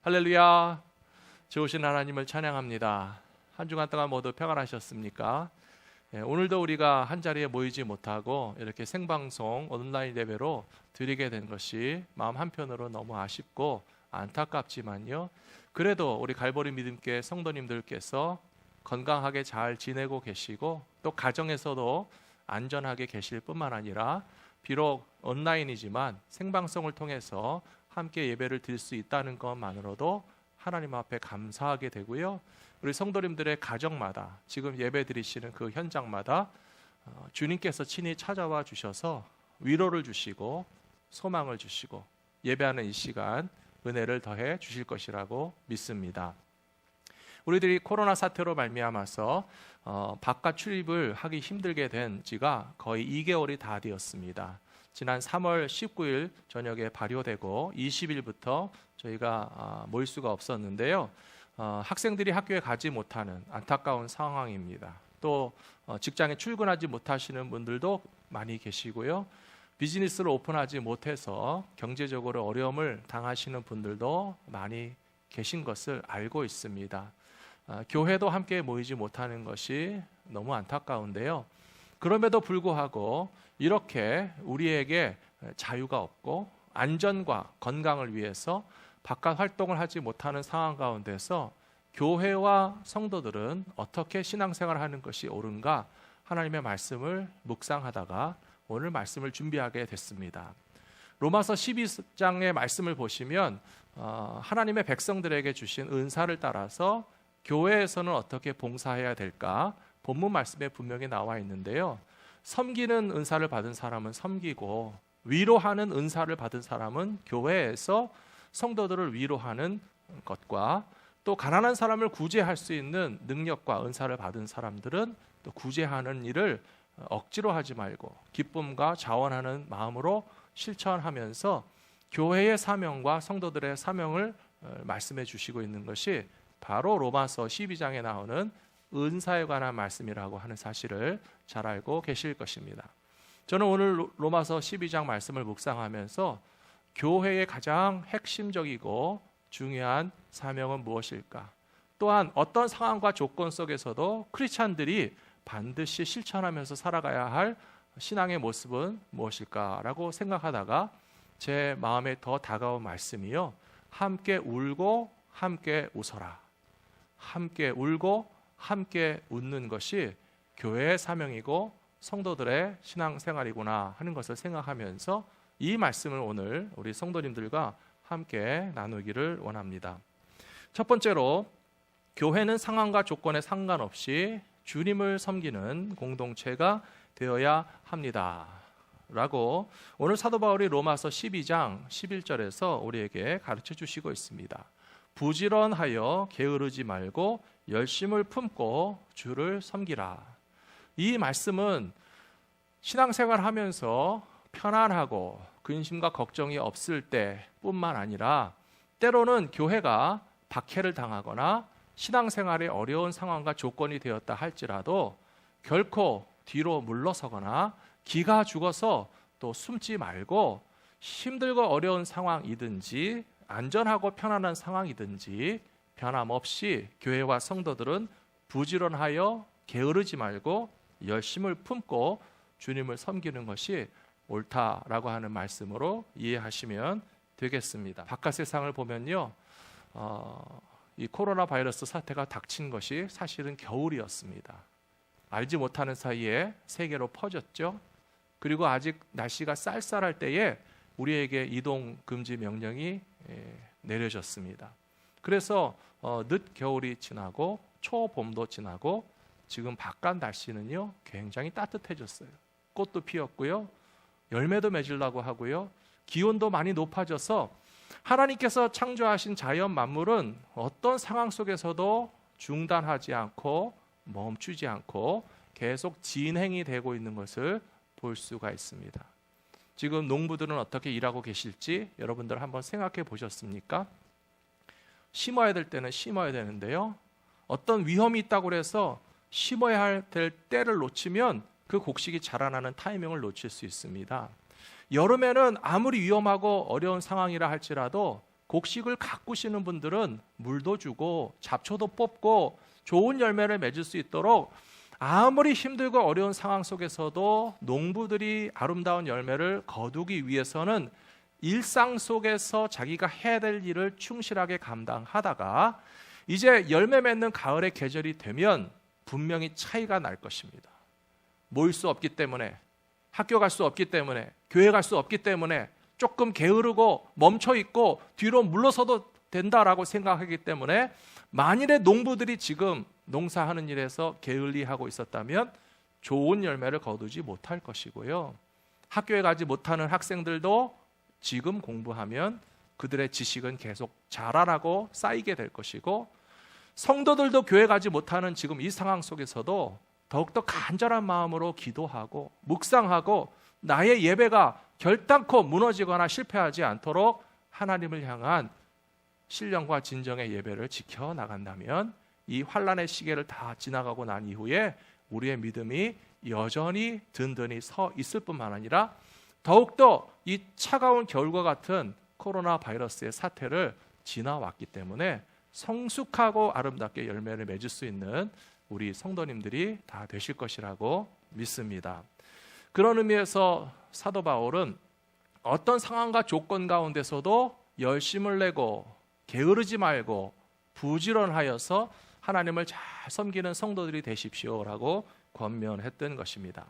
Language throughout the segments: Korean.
할렐루야. 좋으신 하나님을 찬양합니다. 한 주간 동안 모두 평안하셨습니까? 오늘도 우리가 한자리에 모이지 못하고 이렇게 생방송 온라인 예배로 드리게 된 것이 마음 한편으로 너무 아쉽고 안타깝지만요, 그래도 우리 갈보리 믿음교회 성도님들께서 건강하게 잘 지내고 계시고 또 가정에서도 안전하게 계실 뿐만 아니라 비록 온라인이지만 생방송을 통해서 함께 예배를 드릴 수 있다는 것만으로도 하나님 앞에 감사하게 되고요, 우리 성도님들의 가정마다 지금 예배 드리시는 그 현장마다 주님께서 친히 찾아와 주셔서 위로를 주시고 소망을 주시고 예배하는 이 시간 은혜를 더해 주실 것이라고 믿습니다. 우리들이 코로나 사태로 말미암아서 바깥 출입을 하기 힘들게 된 지가 거의 2개월이 다 되었습니다. 지난 3월 19일 저녁에 발효되고 20일부터 저희가 모일 수가 없었는데요, 학생들이 학교에 가지 못하는 안타까운 상황입니다. 또 직장에 출근하지 못하시는 분들도 많이 계시고요, 비즈니스를 오픈하지 못해서 경제적으로 어려움을 당하시는 분들도 많이 계신 것을 알고 있습니다. 교회도 함께 모이지 못하는 것이 너무 안타까운데요, 그럼에도 불구하고 이렇게 우리에게 자유가 없고 안전과 건강을 위해서 바깥 활동을 하지 못하는 상황 가운데서 교회와 성도들은 어떻게 신앙생활을 하는 것이 옳은가 하나님의 말씀을 묵상하다가 오늘 말씀을 준비하게 됐습니다. 로마서 12장의 말씀을 보시면 하나님의 백성들에게 주신 은사를 따라서 교회에서는 어떻게 봉사해야 될까 본문 말씀에 분명히 나와 있는데요, 섬기는 은사를 받은 사람은 섬기고 위로하는 은사를 받은 사람은 교회에서 성도들을 위로하는 것과 또 가난한 사람을 구제할 수 있는 능력과 은사를 받은 사람들은 또 구제하는 일을 억지로 하지 말고 기쁨과 자원하는 마음으로 실천하면서 교회의 사명과 성도들의 사명을 말씀해 주시고 있는 것이 바로 로마서 12장에 나오는 은사에 관한 말씀이라고 하는 사실을 잘 알고 계실 것입니다. 저는 오늘 로마서 12장 말씀을 묵상하면서 교회의 가장 핵심적이고 중요한 사명은 무엇일까? 또한 어떤 상황과 조건 속에서도 크리스찬들이 반드시 실천하면서 살아가야 할 신앙의 모습은 무엇일까라고 생각하다가 제 마음에 더 다가온 말씀이요, 함께 울고 함께 웃어라. 함께 울고 함께 웃는 것이 교회의 사명이고 성도들의 신앙생활이구나 하는 것을 생각하면서 이 말씀을 오늘 우리 성도님들과 함께 나누기를 원합니다. 첫 번째로, 교회는 상황과 조건에 상관없이 주님을 섬기는 공동체가 되어야 합니다 라고 오늘 사도 바울이 로마서 12장 11절에서 우리에게 가르쳐 주시고 있습니다. 부지런하여 게으르지 말고 열심을 품고 주를 섬기라. 이 말씀은 신앙생활 하면서 편안하고 근심과 걱정이 없을 때뿐만 아니라 때로는 교회가 박해를 당하거나 신앙생활에 어려운 상황과 조건이 되었다 할지라도 결코 뒤로 물러서거나 기가 죽어서 또 숨지 말고 힘들고 어려운 상황이든지 안전하고 편안한 상황이든지 변함없이 교회와 성도들은 부지런하여 게으르지 말고 열심을 품고 주님을 섬기는 것이 옳다라고 하는 말씀으로 이해하시면 되겠습니다. 바깥 세상을 보면요, 이 코로나 바이러스 사태가 닥친 것이 사실은 겨울이었습니다. 알지 못하는 사이에 세계로 퍼졌죠. 그리고 아직 날씨가 쌀쌀할 때에 우리에게 이동 금지 명령이 내려졌습니다. 그래서 늦겨울이 지나고 초봄도 지나고 지금 바깥 날씨는요 굉장히 따뜻해졌어요. 꽃도 피었고요, 열매도 맺으려고 하고요, 기온도 많이 높아져서 하나님께서 창조하신 자연 만물은 어떤 상황 속에서도 중단하지 않고 멈추지 않고 계속 진행이 되고 있는 것을 볼 수가 있습니다. 지금 농부들은 어떻게 일하고 계실지 여러분들 한번 생각해 보셨습니까? 심어야 될 때는 심어야 되는데요, 어떤 위험이 있다고 해서 심어야 될 때를 놓치면 그 곡식이 자라나는 타이밍을 놓칠 수 있습니다. 여름에는 아무리 위험하고 어려운 상황이라 할지라도 곡식을 가꾸시는 분들은 물도 주고 잡초도 뽑고 좋은 열매를 맺을 수 있도록 아무리 힘들고 어려운 상황 속에서도 농부들이 아름다운 열매를 거두기 위해서는 일상 속에서 자기가 해야 될 일을 충실하게 감당하다가 이제 열매 맺는 가을의 계절이 되면 분명히 차이가 날 것입니다. 모일 수 없기 때문에, 학교 갈 수 없기 때문에, 교회 갈 수 없기 때문에 조금 게으르고 멈춰 있고 뒤로 물러서도 된다라고 생각하기 때문에 만일에 농부들이 지금 농사하는 일에서 게을리하고 있었다면 좋은 열매를 거두지 못할 것이고요. 학교에 가지 못하는 학생들도 지금 공부하면 그들의 지식은 계속 자라라고 쌓이게 될 것이고, 성도들도 교회 가지 못하는 지금 이 상황 속에서도 더욱더 간절한 마음으로 기도하고 묵상하고 나의 예배가 결단코 무너지거나 실패하지 않도록 하나님을 향한 신령과 진정의 예배를 지켜나간다면 이 환난의 시계를 다 지나가고 난 이후에 우리의 믿음이 여전히 든든히 서 있을 뿐만 아니라 더욱더 이 차가운 겨울과 같은 코로나 바이러스의 사태를 지나왔기 때문에 성숙하고 아름답게 열매를 맺을 수 있는 우리 성도님들이 다 되실 것이라고 믿습니다. 그런 의미에서 사도 바울은 어떤 상황과 조건 가운데서도 열심을 내고 게으르지 말고 부지런하여서 하나님을 잘 섬기는 성도들이 되십시오라고 권면했던 것입니다.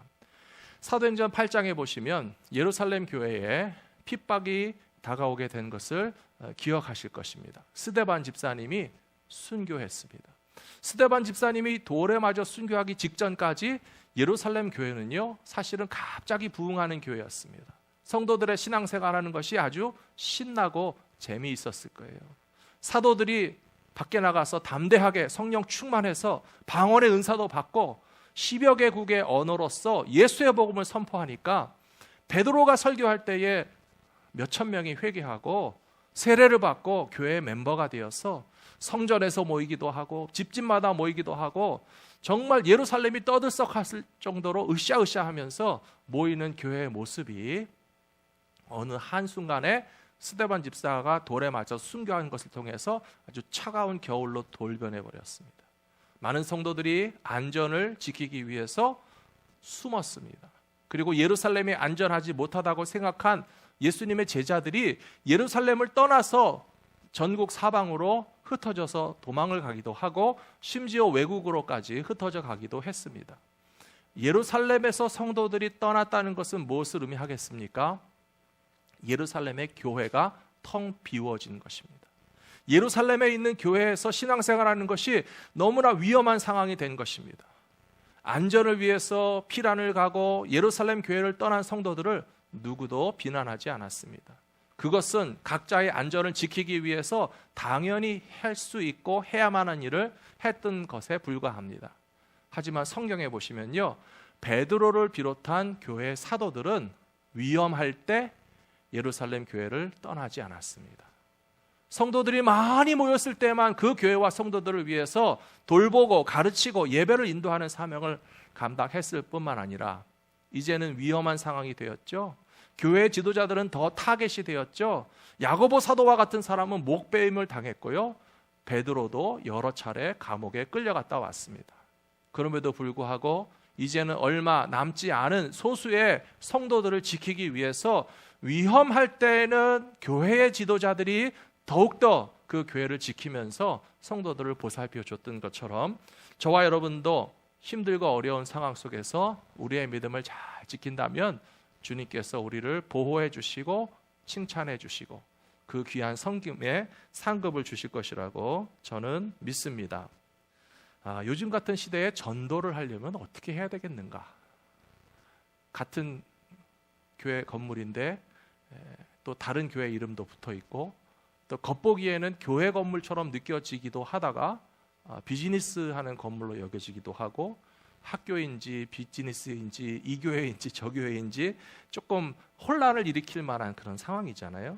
사도행전 8장에 보시면 예루살렘 교회에 핍박이 다가오게 된 것을 기억하실 것입니다. 스데반 집사님이 순교했습니다. 스데반 집사님이 돌에 맞아 순교하기 직전까지 예루살렘 교회는요, 사실은 갑자기 부흥하는 교회였습니다. 성도들의 신앙생활하는 것이 아주 신나고 재미있었을 거예요. 사도들이 밖에 나가서 담대하게 성령 충만해서 방언의 은사도 받고 10여 개국의 언어로서 예수의 복음을 선포하니까 베드로가 설교할 때에 몇천 명이 회개하고 세례를 받고 교회의 멤버가 되어서 성전에서 모이기도 하고 집집마다 모이기도 하고 정말 예루살렘이 떠들썩할 정도로 으쌰으쌰하면서 모이는 교회의 모습이 어느 한순간에 스데반 집사가 돌에 맞아 순교한 것을 통해서 아주 차가운 겨울로 돌변해 버렸습니다. 많은 성도들이 안전을 지키기 위해서 숨었습니다. 그리고 예루살렘이 안전하지 못하다고 생각한 예수님의 제자들이 예루살렘을 떠나서 전국 사방으로 흩어져서 도망을 가기도 하고 심지어 외국으로까지 흩어져 가기도 했습니다. 예루살렘에서 성도들이 떠났다는 것은 무엇을 의미하겠습니까? 예루살렘의 교회가 텅 비워진 것입니다. 예루살렘에 있는 교회에서 신앙생활하는 것이 너무나 위험한 상황이 된 것입니다. 안전을 위해서 피란을 가고 예루살렘 교회를 떠난 성도들을 누구도 비난하지 않았습니다. 그것은 각자의 안전을 지키기 위해서 당연히 할 수 있고 해야만 하는 일을 했던 것에 불과합니다. 하지만 성경에 보시면요, 베드로를 비롯한 교회 사도들은 위험할 때 예루살렘 교회를 떠나지 않았습니다. 성도들이 많이 모였을 때만 그 교회와 성도들을 위해서 돌보고 가르치고 예배를 인도하는 사명을 감당했을 뿐만 아니라 이제는 위험한 상황이 되었죠. 교회 지도자들은 더 타겟이 되었죠. 야고보 사도와 같은 사람은 목베임을 당했고요, 베드로도 여러 차례 감옥에 끌려갔다 왔습니다. 그럼에도 불구하고 이제는 얼마 남지 않은 소수의 성도들을 지키기 위해서 위험할 때는 교회의 지도자들이 더욱더 그 교회를 지키면서 성도들을 보살펴 줬던 것처럼 저와 여러분도 힘들고 어려운 상황 속에서 우리의 믿음을 잘 지킨다면 주님께서 우리를 보호해 주시고 칭찬해 주시고 그 귀한 성김에 상급을 주실 것이라고 저는 믿습니다. 요즘 같은 시대에 전도를 하려면 어떻게 해야 되겠는가? 같은 교회 건물인데 또 다른 교회 이름도 붙어 있고 또 겉보기에는 교회 건물처럼 느껴지기도 하다가 비즈니스하는 건물로 여겨지기도 하고 학교인지 비즈니스인지 이 교회인지 저 교회인지 조금 혼란을 일으킬 만한 그런 상황이잖아요.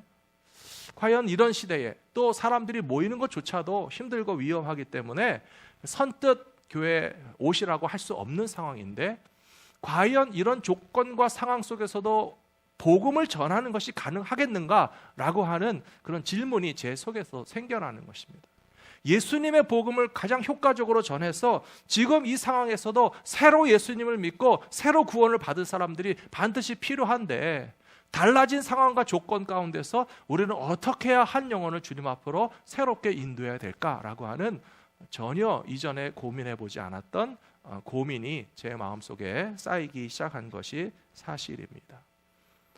과연 이런 시대에 또 사람들이 모이는 것조차도 힘들고 위험하기 때문에 선뜻 교회 오시라고 할 수 없는 상황인데 과연 이런 조건과 상황 속에서도 복음을 전하는 것이 가능하겠는가라고 하는 그런 질문이 제 속에서 생겨나는 것입니다. 예수님의 복음을 가장 효과적으로 전해서 지금 이 상황에서도 새로 예수님을 믿고 새로 구원을 받을 사람들이 반드시 필요한데, 달라진 상황과 조건 가운데서 우리는 어떻게 해야 한 영혼을 주님 앞으로 새롭게 인도해야 될까라고 하는 전혀 이전에 고민해 보지 않았던 고민이 제 마음속에 쌓이기 시작한 것이 사실입니다.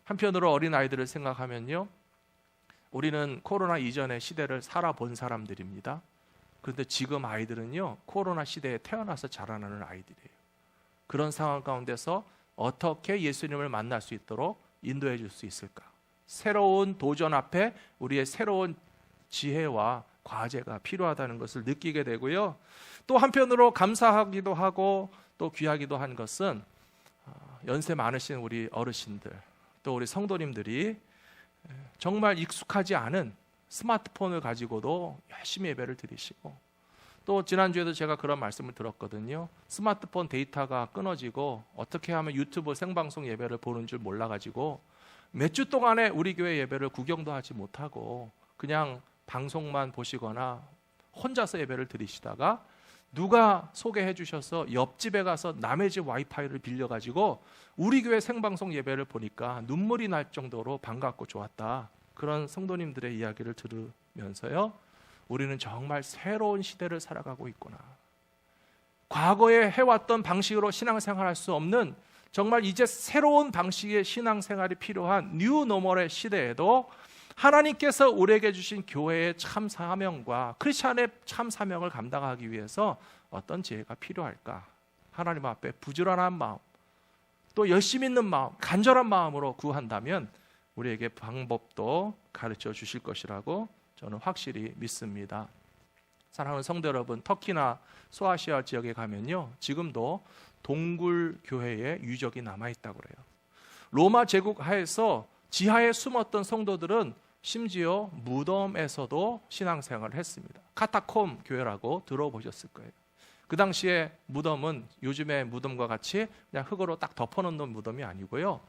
한편으로 어린아이들을 생각하면요, 우리는 코로나 이전의 시대를 살아본 사람들입니다. 그런데 지금 아이들은요, 코로나 시대에 태어나서 자라나는 아이들이에요. 그런 상황 가운데서 어떻게 예수님을 만날 수 있도록 인도해 줄 수 있을까? 새로운 도전 앞에 우리의 새로운 지혜와 과제가 필요하다는 것을 느끼게 되고요. 또 한편으로 감사하기도 하고 또 귀하기도 한 것은 연세 많으신 우리 어르신들, 또 우리 성도님들이 정말 익숙하지 않은 스마트폰을 가지고도 열심히 예배를 드리시고, 또 지난주에도 제가 그런 말씀을 들었거든요. 스마트폰 데이터가 끊어지고 어떻게 하면 유튜브 생방송 예배를 보는 줄 몰라가지고 몇 주 동안에 우리 교회 예배를 구경도 하지 못하고 그냥 방송만 보시거나 혼자서 예배를 드리시다가 누가 소개해 주셔서 옆집에 가서 남의 집 와이파이를 빌려가지고 우리 교회 생방송 예배를 보니까 눈물이 날 정도로 반갑고 좋았다. 그런 성도님들의 이야기를 들으면서요, 우리는 정말 새로운 시대를 살아가고 있구나. 과거에 해왔던 방식으로 신앙생활할 수 없는, 정말 이제 새로운 방식의 신앙생활이 필요한 뉴 노멀의 시대에도 하나님께서 우리에게 주신 교회의 참 사명과 크리스찬의 참 사명을 감당하기 위해서 어떤 지혜가 필요할까? 하나님 앞에 부지런한 마음, 또 열심 있는 마음, 간절한 마음으로 구한다면 우리에게 방법도 가르쳐 주실 것이라고 저는 확실히 믿습니다. 사랑하는 성도 여러분, 터키나 소아시아 지역에 가면요, 지금도 동굴 교회의 유적이 남아있다고 그래요. 로마 제국 하에서 지하에 숨었던 성도들은 심지어 무덤에서도 신앙생활을 했습니다. 카타콤 교회라고 들어보셨을 거예요. 그 당시에 무덤은 요즘의 무덤과 같이 그냥 흙으로 딱 덮어놓는 무덤이 아니고요,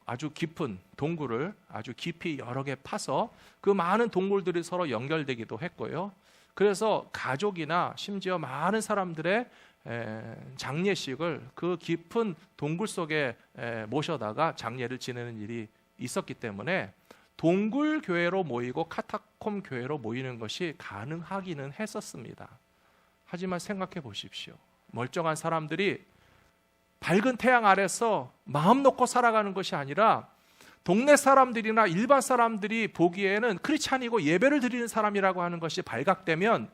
아주 깊은 동굴을 아주 깊이 여러 개 파서 그 많은 동굴들이 서로 연결되기도 했고요. 그래서 가족이나 심지어 많은 사람들의 장례식을 그 깊은 동굴 속에 모셔다가 장례를 지내는 일이 있었기 때문에 동굴 교회로 모이고 카타콤 교회로 모이는 것이 가능하기는 했었습니다. 하지만 생각해 보십시오. 멀쩡한 사람들이 밝은 태양 아래서 마음 놓고 살아가는 것이 아니라 동네 사람들이나 일반 사람들이 보기에는 크리스찬이고 예배를 드리는 사람이라고 하는 것이 발각되면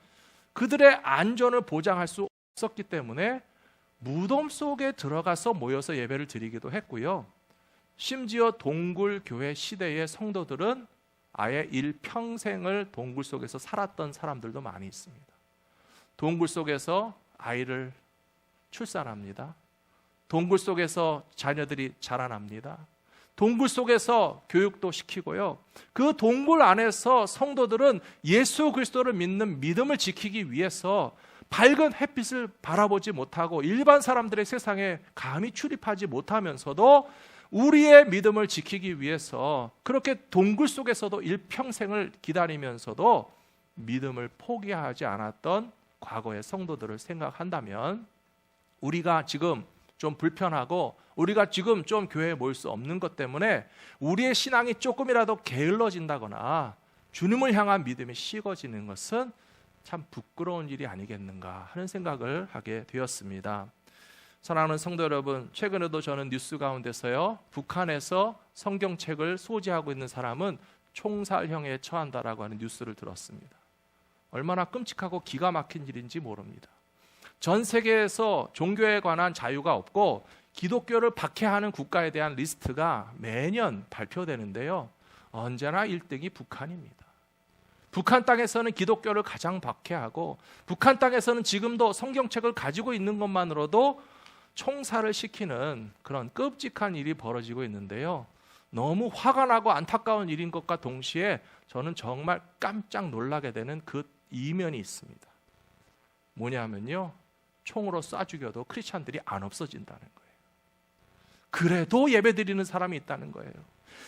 그들의 안전을 보장할 수 없었기 때문에 무덤 속에 들어가서 모여서 예배를 드리기도 했고요. 심지어 동굴 교회 시대의 성도들은 아예 일평생을 동굴 속에서 살았던 사람들도 많이 있습니다. 동굴 속에서 아이를 출산합니다. 동굴 속에서 자녀들이 자라납니다. 동굴 속에서 교육도 시키고요. 그 동굴 안에서 성도들은 예수 그리스도를 믿는 믿음을 지키기 위해서 밝은 햇빛을 바라보지 못하고 일반 사람들의 세상에 감히 출입하지 못하면서도 우리의 믿음을 지키기 위해서 그렇게 동굴 속에서도 일평생을 기다리면서도 믿음을 포기하지 않았던 과거의 성도들을 생각한다면 우리가 지금 좀 불편하고 우리가 지금 좀 교회에 모일 수 없는 것 때문에 우리의 신앙이 조금이라도 게을러진다거나 주님을 향한 믿음이 식어지는 것은 참 부끄러운 일이 아니겠는가 하는 생각을 하게 되었습니다. 사랑하는 성도 여러분, 최근에도 저는 뉴스 가운데서요, 북한에서 성경책을 소지하고 있는 사람은 총살형에 처한다라고 하는 뉴스를 들었습니다. 얼마나 끔찍하고 기가 막힌 일인지 모릅니다. 전 세계에서 종교에 관한 자유가 없고 기독교를 박해하는 국가에 대한 리스트가 매년 발표되는데요, 언제나 1등이 북한입니다. 북한 땅에서는 기독교를 가장 박해하고 북한 땅에서는 지금도 성경책을 가지고 있는 것만으로도 총살을 시키는 그런 끔찍한 일이 벌어지고 있는데요, 너무 화가 나고 안타까운 일인 것과 동시에 저는 정말 깜짝 놀라게 되는 그 이면이 있습니다. 뭐냐면요, 총으로 쏴 죽여도 크리스찬들이 안 없어진다는 거예요. 그래도 예배드리는 사람이 있다는 거예요.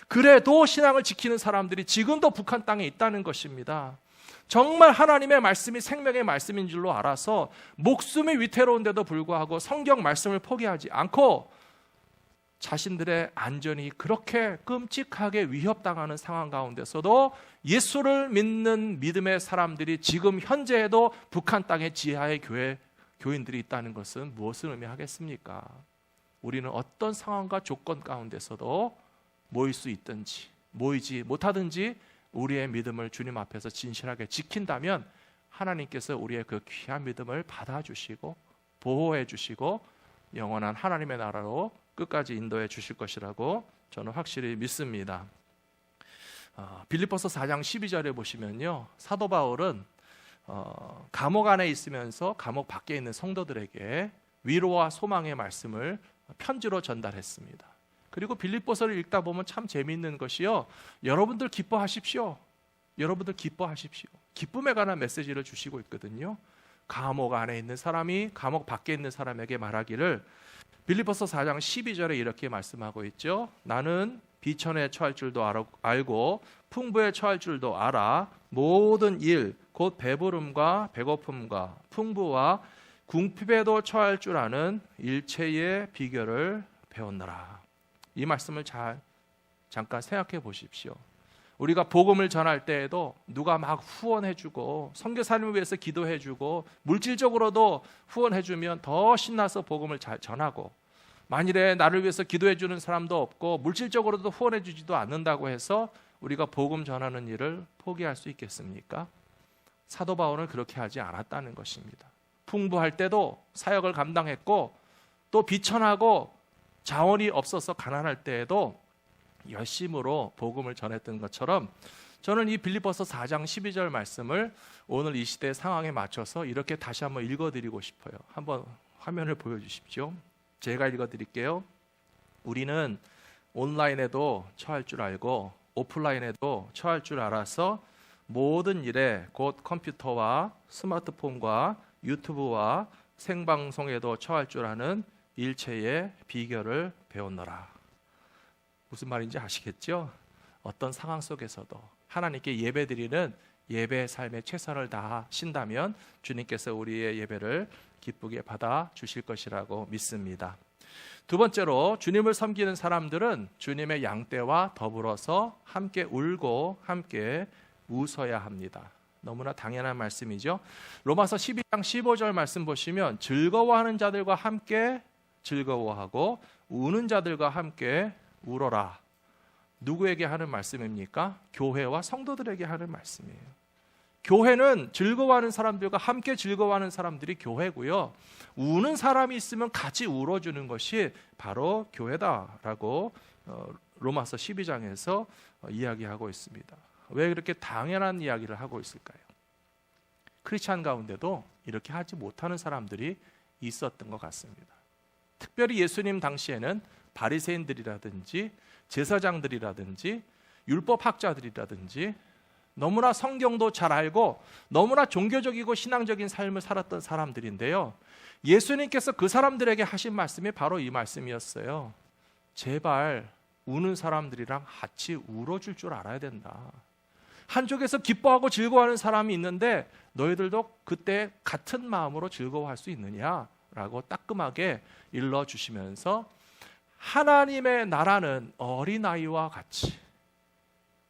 그래도 신앙을 지키는 사람들이 지금도 북한 땅에 있다는 것입니다. 정말 하나님의 말씀이 생명의 말씀인 줄로 알아서 목숨이 위태로운데도 불구하고 성경 말씀을 포기하지 않고 자신들의 안전이 그렇게 끔찍하게 위협당하는 상황 가운데서도 예수를 믿는 믿음의 사람들이 지금 현재에도 북한 땅의 지하의 교인들이 있다는 것은 무엇을 의미하겠습니까? 우리는 어떤 상황과 조건 가운데서도 모일 수 있든지 모이지 못하든지 우리의 믿음을 주님 앞에서 진실하게 지킨다면 하나님께서 우리의 그 귀한 믿음을 받아주시고 보호해 주시고 영원한 하나님의 나라로 끝까지 인도해 주실 것이라고 저는 확실히 믿습니다. 빌립보서 4장 12절에 보시면요, 사도 바울은 감옥 안에 있으면서 감옥 밖에 있는 성도들에게 위로와 소망의 말씀을 편지로 전달했습니다. 그리고 빌립보서를 읽다 보면 참 재미있는 것이요, 여러분들 기뻐하십시오. 여러분들 기뻐하십시오. 기쁨에 관한 메시지를 주시고 있거든요. 감옥 안에 있는 사람이 감옥 밖에 있는 사람에게 말하기를, 빌립보서 4장 12절에 이렇게 말씀하고 있죠. 나는 비천에 처할 줄도 알고 풍부에 처할 줄도 알아. 모든 일 곧 배부름과 배고픔과 풍부와 궁핍에도 처할 줄 아는 일체의 비결을 배웠노라. 이 말씀을 잠깐 생각해 보십시오. 우리가 복음을 전할 때에도 누가 막 후원해주고 선교사님을 위해서 기도해주고 물질적으로도 후원해주면 더 신나서 복음을 잘 전하고, 만일에 나를 위해서 기도해주는 사람도 없고 물질적으로도 후원해주지도 않는다고 해서 우리가 복음 전하는 일을 포기할 수 있겠습니까? 사도 바울은 그렇게 하지 않았다는 것입니다. 풍부할 때도 사역을 감당했고, 또 비천하고 자원이 없어서 가난할 때에도 열심으로 복음을 전했던 것처럼, 저는 이 빌립보서 4장 12절 말씀을 오늘 이 시대 상황에 맞춰서 이렇게 다시 한번 읽어드리고 싶어요. 한번 화면을 보여주십시오. 제가 읽어드릴게요. 우리는 온라인에도 처할 줄 알고 오프라인에도 처할 줄 알아서 모든 일에 곧 컴퓨터와 스마트폰과 유튜브와 생방송에도 처할 줄 아는 일체의 비결을 배웠노라. 무슨 말인지 아시겠죠? 어떤 상황 속에서도 하나님께 예배드리는 예배의 삶에 최선을 다하신다면 주님께서 우리의 예배를 기쁘게 받아 주실 것이라고 믿습니다. 두 번째로, 주님을 섬기는 사람들은 주님의 양떼와 더불어서 함께 울고 함께 웃어야 합니다. 너무나 당연한 말씀이죠. 로마서 12장 15절 말씀 보시면 즐거워하는 자들과 함께 즐거워하고 우는 자들과 함께 울어라. 누구에게 하는 말씀입니까? 교회와 성도들에게 하는 말씀이에요. 교회는 즐거워하는 사람들과 함께 즐거워하는 사람들이 교회고요, 우는 사람이 있으면 같이 울어주는 것이 바로 교회다라고 로마서 12장에서 이야기하고 있습니다. 왜 그렇게 당연한 이야기를 하고 있을까요? 크리스찬 가운데도 이렇게 하지 못하는 사람들이 있었던 것 같습니다. 특별히 예수님 당시에는 바리새인들이라든지 제사장들이라든지 율법학자들이라든지 너무나 성경도 잘 알고 너무나 종교적이고 신앙적인 삶을 살았던 사람들인데요, 예수님께서 그 사람들에게 하신 말씀이 바로 이 말씀이었어요. 제발 우는 사람들이랑 같이 울어줄 줄 알아야 된다. 한쪽에서 기뻐하고 즐거워하는 사람이 있는데 너희들도 그때 같은 마음으로 즐거워할 수 있느냐라고 따끔하게 일러주시면서, 하나님의 나라는 어린아이와 같이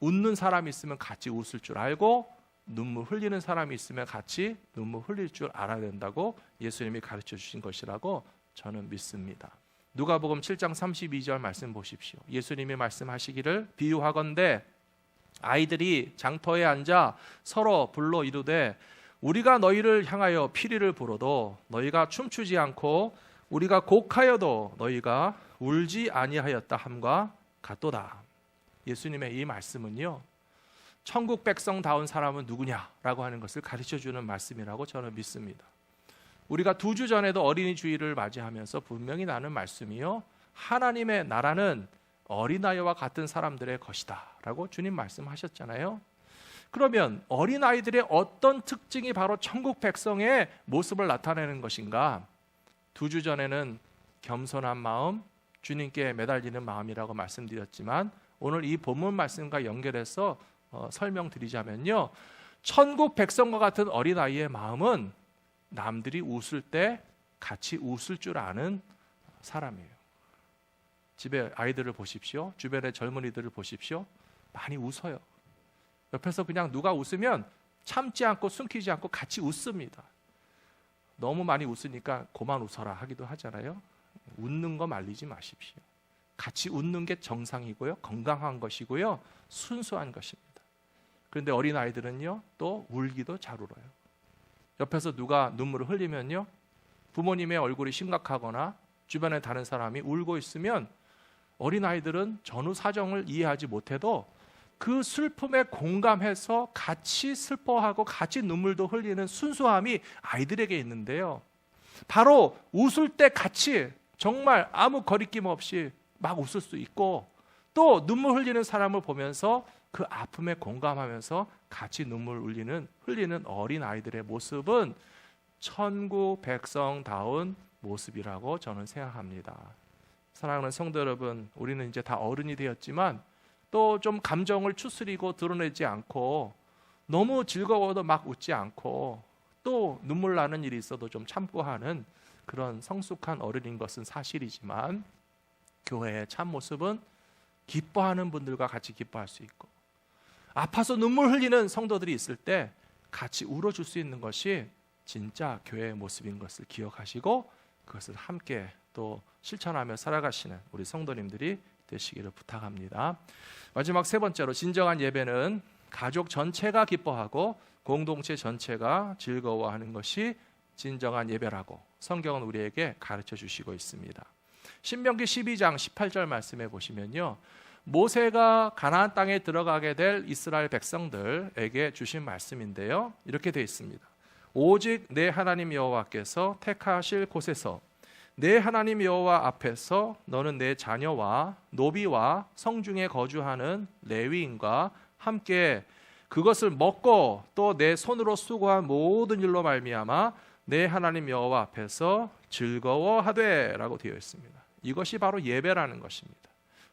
웃는 사람이 있으면 같이 웃을 줄 알고 눈물 흘리는 사람이 있으면 같이 눈물 흘릴 줄 알아야 된다고 예수님이 가르쳐 주신 것이라고 저는 믿습니다. 누가복음 7장 32절 말씀 보십시오. 예수님이 말씀하시기를, 비유하건대 아이들이 장터에 앉아 서로 불러 이르되 우리가 너희를 향하여 피리를 불어도 너희가 춤추지 않고 우리가 곡하여도 너희가 울지 아니하였다 함과 같도다. 예수님의 이 말씀은요, 천국 백성다운 사람은 누구냐라고 하는 것을 가르쳐주는 말씀이라고 저는 믿습니다. 우리가 2주 전에도 어린이 주일을 맞이하면서 분명히 나눈 말씀이요, 하나님의 나라는 어린아이와 같은 사람들의 것이다 라고 주님 말씀하셨잖아요. 그러면 어린아이들의 어떤 특징이 바로 천국 백성의 모습을 나타내는 것인가? 2주 전에는 겸손한 마음, 주님께 매달리는 마음이라고 말씀드렸지만 오늘 이 본문 말씀과 연결해서 설명드리자면요, 천국 백성과 같은 어린아이의 마음은 남들이 웃을 때 같이 웃을 줄 아는 사람이에요. 집에 아이들을 보십시오. 주변의 젊은이들을 보십시오. 많이 웃어요. 옆에서 그냥 누가 웃으면 참지 않고 숨기지 않고 같이 웃습니다. 너무 많이 웃으니까 그만 웃어라 하기도 하잖아요. 웃는 거 말리지 마십시오. 같이 웃는 게 정상이고요, 건강한 것이고요, 순수한 것입니다. 그런데 어린아이들은요, 또 울기도 잘 울어요. 옆에서 누가 눈물을 흘리면요, 부모님의 얼굴이 심각하거나 주변에 다른 사람이 울고 있으면 어린아이들은 전후 사정을 이해하지 못해도 그 슬픔에 공감해서 같이 슬퍼하고 같이 눈물도 흘리는 순수함이 아이들에게 있는데요, 바로 웃을 때 같이 정말 아무 거리낌 없이 막 웃을 수 있고, 또 눈물 흘리는 사람을 보면서 그 아픔에 공감하면서 같이 눈물 흘리는 어린아이들의 모습은 천국 백성다운 모습이라고 저는 생각합니다. 사랑하는 성도 여러분, 우리는 이제 다 어른이 되었지만 또 좀 감정을 추스리고 드러내지 않고, 너무 즐거워도 막 웃지 않고, 또 눈물 나는 일이 있어도 좀 참고 하는 그런 성숙한 어른인 것은 사실이지만, 교회의 참 모습은 기뻐하는 분들과 같이 기뻐할 수 있고, 아파서 눈물 흘리는 성도들이 있을 때 같이 울어줄 수 있는 것이 진짜 교회의 모습인 것을 기억하시고, 그것을 함께 또 실천하며 살아가시는 우리 성도님들이 되시기를 부탁합니다. 마지막 세 번째로, 진정한 예배는 가족 전체가 기뻐하고 공동체 전체가 즐거워하는 것이 진정한 예배라고 성경은 우리에게 가르쳐 주시고 있습니다. 신명기 12장 18절 말씀해 보시면요, 모세가 가나안 땅에 들어가게 될 이스라엘 백성들에게 주신 말씀인데요, 이렇게 되어 있습니다. 오직 내 하나님 여호와께서 택하실 곳에서 내 하나님 여호와 앞에서 너는 내 자녀와 노비와 성중에 거주하는 레위인과 함께 그것을 먹고 또 내 손으로 수고한 모든 일로 말미암아 내 하나님 여호와 앞에서 즐거워하되 라고 되어 있습니다. 이것이 바로 예배라는 것입니다.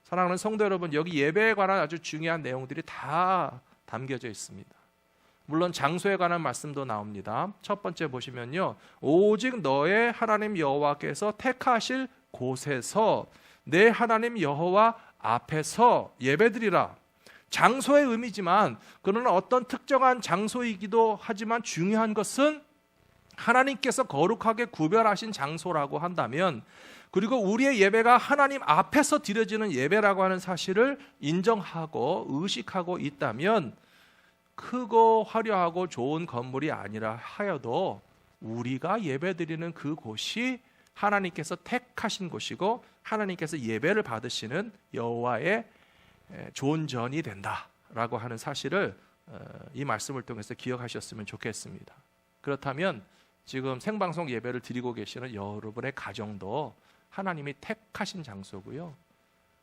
사랑하는 성도 여러분, 여기 예배에 관한 아주 중요한 내용들이 다 담겨져 있습니다. 물론 장소에 관한 말씀도 나옵니다. 첫 번째 보시면요, 오직 너의 하나님 여호와께서 택하실 곳에서 내 하나님 여호와 앞에서 예배드리라. 장소의 의미지만, 그러나 어떤 특정한 장소이기도 하지만 중요한 것은 하나님께서 거룩하게 구별하신 장소라고 한다면, 그리고 우리의 예배가 하나님 앞에서 드려지는 예배라고 하는 사실을 인정하고 의식하고 있다면, 크고 화려하고 좋은 건물이 아니라 하여도 우리가 예배드리는 그곳이 하나님께서 택하신 곳이고 하나님께서 예배를 받으시는 여호와의 좋은 전이 된다라고 하는 사실을 이 말씀을 통해서 기억하셨으면 좋겠습니다. 그렇다면 지금 생방송 예배를 드리고 계시는 여러분의 가정도 하나님이 택하신 장소고요,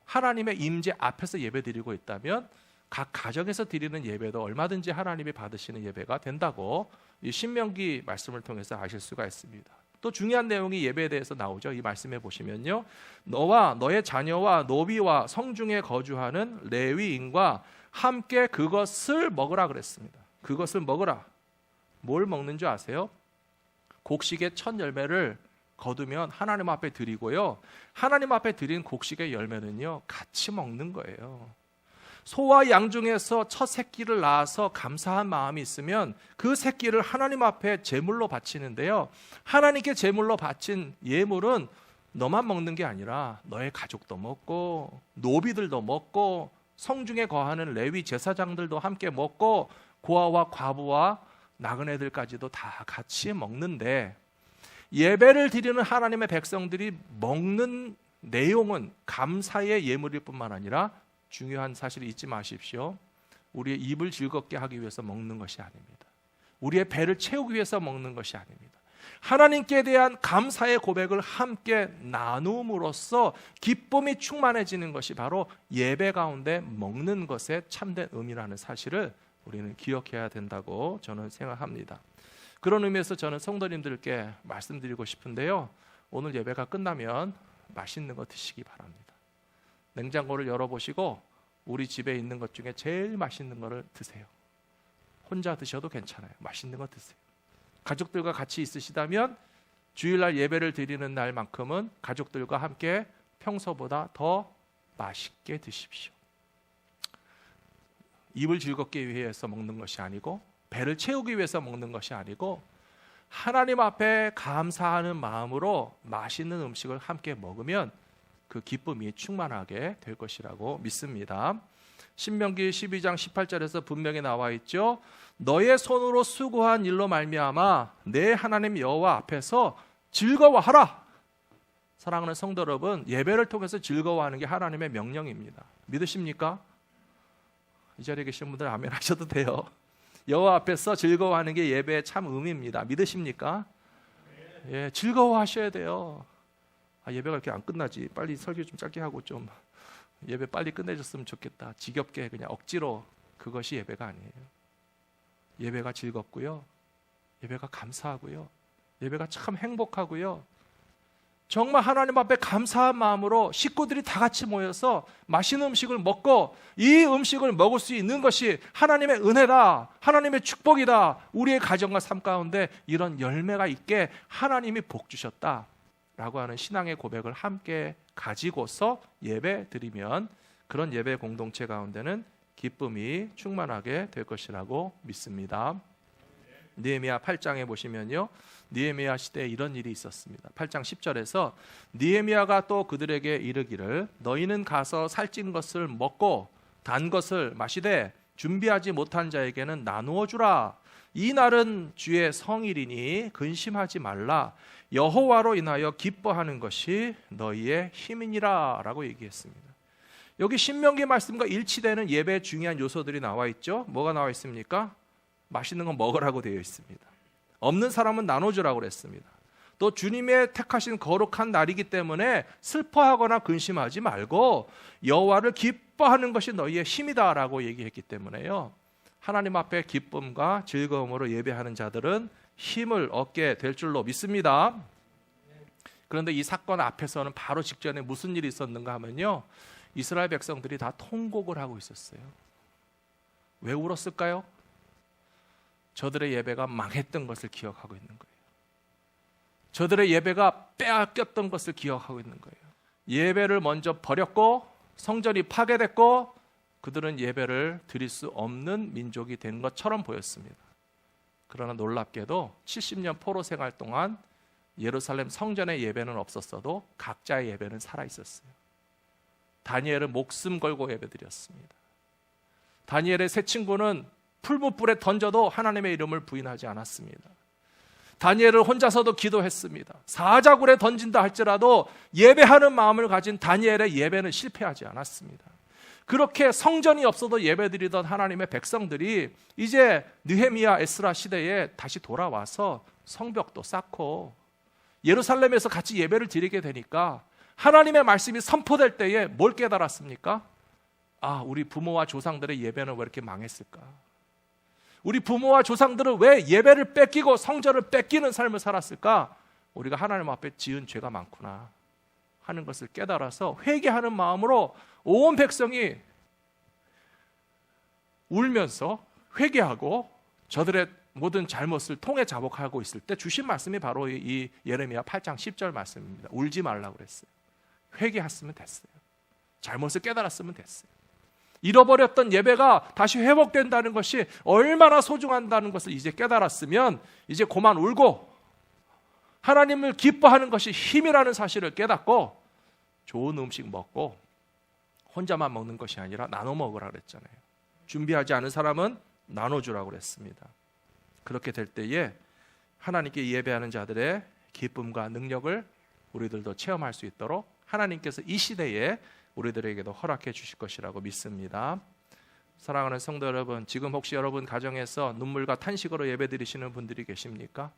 하나님의 임재 앞에서 예배드리고 있다면 각 가정에서 드리는 예배도 얼마든지 하나님이 받으시는 예배가 된다고 이 신명기 말씀을 통해서 아실 수가 있습니다. 또 중요한 내용이 예배에 대해서 나오죠. 이 말씀에 보시면요, 너와 너의 자녀와 노비와 성중에 거주하는 레위인과 함께 그것을 먹으라 그랬습니다. 그것을 먹으라. 뭘 먹는 줄 아세요? 곡식의 첫 열매를 거두면 하나님 앞에 드리고요, 하나님 앞에 드린 곡식의 열매는요 같이 먹는 거예요. 소와 양 중에서 첫 새끼를 낳아서 감사한 마음이 있으면 그 새끼를 하나님 앞에 제물로 바치는데요, 하나님께 제물로 바친 예물은 너만 먹는 게 아니라 너의 가족도 먹고 노비들도 먹고 성중에 거하는 레위 제사장들도 함께 먹고 고아와 과부와 나그네들까지도 다 같이 먹는데, 예배를 드리는 하나님의 백성들이 먹는 내용은 감사의 예물일 뿐만 아니라 중요한 사실을 잊지 마십시오. 우리의 입을 즐겁게 하기 위해서 먹는 것이 아닙니다. 우리의 배를 채우기 위해서 먹는 것이 아닙니다. 하나님께 대한 감사의 고백을 함께 나눔으로써 기쁨이 충만해지는 것이 바로 예배 가운데 먹는 것의 참된 의미라는 사실을 우리는 기억해야 된다고 저는 생각합니다. 그런 의미에서 저는 성도님들께 말씀드리고 싶은데요, 오늘 예배가 끝나면 맛있는 거 드시기 바랍니다. 냉장고를 열어보시고 우리 집에 있는 것 중에 제일 맛있는 거를 드세요. 혼자 드셔도 괜찮아요. 맛있는 거 드세요. 가족들과 같이 있으시다면 주일날 예배를 드리는 날만큼은 가족들과 함께 평소보다 더 맛있게 드십시오. 입을 즐겁게 위해서 먹는 것이 아니고, 배를 채우기 위해서 먹는 것이 아니고, 하나님 앞에 감사하는 마음으로 맛있는 음식을 함께 먹으면 그 기쁨이 충만하게 될 것이라고 믿습니다. 신명기 12장 18절에서 분명히 나와 있죠. 너의 손으로 수고한 일로 말미암아 내 하나님 여호와 앞에서 즐거워하라. 사랑하는 성도 여러분, 예배를 통해서 즐거워하는 게 하나님의 명령입니다. 믿으십니까? 이 자리에 계신 분들 아멘 하셔도 돼요. 여호와 앞에서 즐거워하는 게 예배의 참 의미입니다. 믿으십니까? 예, 즐거워하셔야 돼요. 예배가 이렇게 안 끝나지. 빨리 설교 좀 짧게 하고 좀 예배 빨리 끝내줬으면 좋겠다. 지겹게 그냥 억지로, 그것이 예배가 아니에요. 예배가 즐겁고요, 예배가 감사하고요, 예배가 참 행복하고요, 정말 하나님 앞에 감사한 마음으로 식구들이 다 같이 모여서 맛있는 음식을 먹고, 이 음식을 먹을 수 있는 것이 하나님의 은혜다, 하나님의 축복이다, 우리의 가정과 삶 가운데 이런 열매가 있게 하나님이 복 주셨다 라고 하는 신앙의 고백을 함께 가지고서 예배 드리면 그런 예배 공동체 가운데는 기쁨이 충만하게 될 것이라고 믿습니다. 느헤미야 8장에 보시면요, 느헤미야 시대에 이런 일이 있었습니다. 8장 10절에서 느헤미야가 또 그들에게 이르기를 너희는 가서 살찐 것을 먹고 단 것을 마시되 준비하지 못한 자에게는 나누어 주라. 이 날은 주의 성일이니 근심하지 말라. 여호와로 인하여 기뻐하는 것이 너희의 힘이니라 라고 얘기했습니다. 여기 신명기 말씀과 일치되는 예배의 중요한 요소들이 나와 있죠. 뭐가 나와 있습니까? 맛있는 거 먹으라고 되어 있습니다. 없는 사람은 나눠주라고 그랬습니다. 또 주님의 택하신 거룩한 날이기 때문에 슬퍼하거나 근심하지 말고 여호와를 기뻐하는 것이 너희의 힘이다 라고 얘기했기 때문에요, 하나님 앞에 기쁨과 즐거움으로 예배하는 자들은 힘을 얻게 될 줄로 믿습니다. 그런데 이 사건 앞에서는 바로 직전에 무슨 일이 있었는가 하면요, 이스라엘 백성들이 다 통곡을 하고 있었어요. 왜 울었을까요? 저들의 예배가 망했던 것을 기억하고 있는 거예요. 저들의 예배가 빼앗겼던 것을 기억하고 있는 거예요. 예배를 먼저 버렸고 성전이 파괴됐고 그들은 예배를 드릴 수 없는 민족이 된 것처럼 보였습니다. 그러나 놀랍게도 70년 포로 생활 동안 예루살렘 성전의 예배는 없었어도 각자의 예배는 살아있었어요. 다니엘은 목숨 걸고 예배드렸습니다. 다니엘의 세 친구는 풀무불에 던져도 하나님의 이름을 부인하지 않았습니다. 다니엘은 혼자서도 기도했습니다. 사자굴에 던진다 할지라도 예배하는 마음을 가진 다니엘의 예배는 실패하지 않았습니다. 그렇게 성전이 없어도 예배드리던 하나님의 백성들이 이제 느헤미야 에스라 시대에 다시 돌아와서 성벽도 쌓고 예루살렘에서 같이 예배를 드리게 되니까 하나님의 말씀이 선포될 때에 뭘 깨달았습니까? 우리 부모와 조상들의 예배는 왜 이렇게 망했을까? 우리 부모와 조상들은 왜 예배를 뺏기고 성전을 뺏기는 삶을 살았을까? 우리가 하나님 앞에 지은 죄가 많구나 하는 것을 깨달아서 회개하는 마음으로 온 백성이 울면서 회개하고 저들의 모든 잘못을 통해 자복하고 있을 때 주신 말씀이 바로 이 예레미야 8장 10절 말씀입니다. 울지 말라고 그랬어요. 회개했으면 됐어요. 잘못을 깨달았으면 됐어요. 잃어버렸던 예배가 다시 회복된다는 것이 얼마나 소중한다는 것을 이제 깨달았으면 이제 그만 울고 하나님을 기뻐하는 것이 힘이라는 사실을 깨닫고 좋은 음식 먹고 혼자만 먹는 것이 아니라 나눠 먹으라 그랬잖아요. 준비하지 않은 사람은 나눠주라고 그랬습니다. 그렇게 될 때에 하나님께 예배하는 자들의 기쁨과 능력을 우리들도 체험할 수 있도록 하나님께서 이 시대에 우리들에게도 허락해 주실 것이라고 믿습니다. 사랑하는 성도 여러분, 지금 혹시 여러분 가정에서 눈물과 탄식으로 예배드리시는 분들이 계십니까?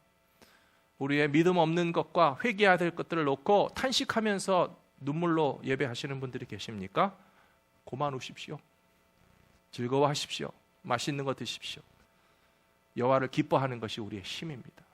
우리의 믿음 없는 것과 회개해야 될 것들을 놓고 탄식하면서 눈물로 예배하시는 분들이 계십니까? 고만 우십시오. 즐거워하십시오. 맛있는 거 드십시오. 여호와를 기뻐하는 것이 우리의 힘입니다.